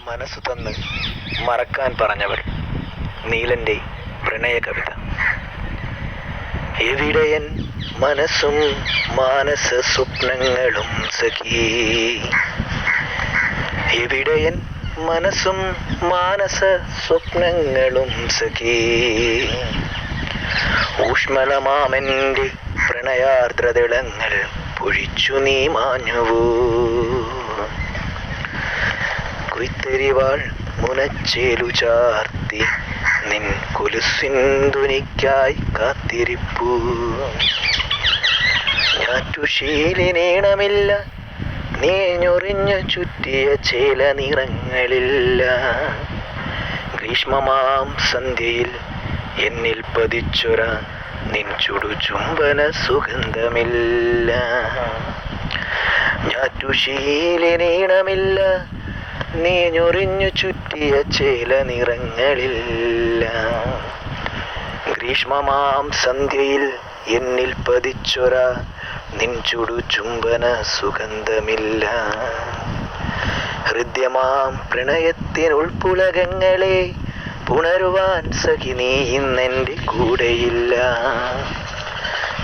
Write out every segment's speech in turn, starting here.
മനസ്സു തന്ന് മറക്കാൻ പറഞ്ഞവൾ. നീലന്റെ പ്രണയ കവിത. എവിടെയൻ മനസ്സും മാനസ സ്വപ്നങ്ങളും സഖീ, എവിടെയൻ മനസ്സും മാനസ സ്വപ്നങ്ങളും സഖീ, ഊഷ്മളമാമെൻ്റെ പ്രണയാർദ്രതിളങ്ങൾ പൊഴിച്ചു നീ മാഞ്ഞുവോ. കൊയ്ത്തരിവാൾ മുനച്ചേലു ചാർത്തി നിൻ കൊലുസിന്തുനിക്കായി കാത്തിരിപ്പൂ. ഞാറ്റുശീലിനീണമില്ല, നീ ഞൊറിഞ്ഞു ചുറ്റിയ ചേല നിറങ്ങളില്ല. ഗ്രീഷ്മമാം സന്ധ്യയിൽ എന്നിൽ പതിച്ചൊര നിൻ ചുടുചുംബന സുഗന്ധമില്ല. ഞാറ്റുശീലിനീണമില്ല, നീ ഞൊറിഞ്ഞു ചുറ്റിയ ചേല നിറങ്ങളില്ല. ഗ്രീഷ്മമാം സന്ധ്യയിൽ എന്നിൽ പതിച്ചൊര നിൻ ചുടുചുംബന സുഗന്ധമില്ല. ഹൃദ്യമാം പ്രണയത്തിനുൾപ്പുളകങ്ങളെ പുണരുവാൻ സഖി നീ ഇന്നെൻ്റെ കൂടെയില്ല.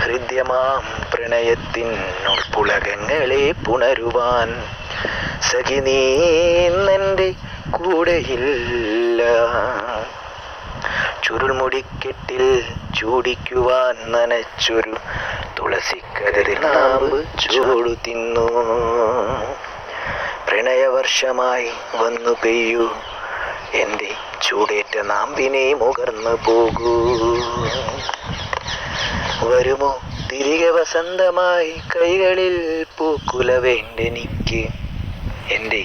ഹൃദ്യമാം പ്രണയത്തിനുൾപ്പുളകങ്ങളെ പുണരുവാൻ സഖി നീ ഇന്നെൻ്റെ കൂടെയില്ല. ചുരുൾമുടിക്കെട്ടിൽ ചൂടിക്കുവാൻ നനച്ചൊരു തുളസിക്കതിരിൽ നാമ്പ് ചോടു തിന്നു. പ്രണയവർഷമായി വന്നു പെയ്യൂ, എൻ്റെ ചൂടേറ്റ നാമ്പിനെ മുകർന്നു പോകൂ. വരുമോ തിരികെ വസന്തമായി, കൈകളിൽ പൂക്കുല വേണ്ടെനിക്ക്. എൻ്റെ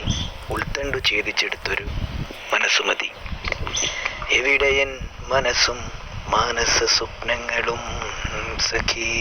ഉൾത്തണ്ടു ഛേദിച്ചെടുത്തൊരു മനസ്സുമതി. എവിടെയൻ മനസ്സും മാനസ സ്വപ്നങ്ങളും സഖീ.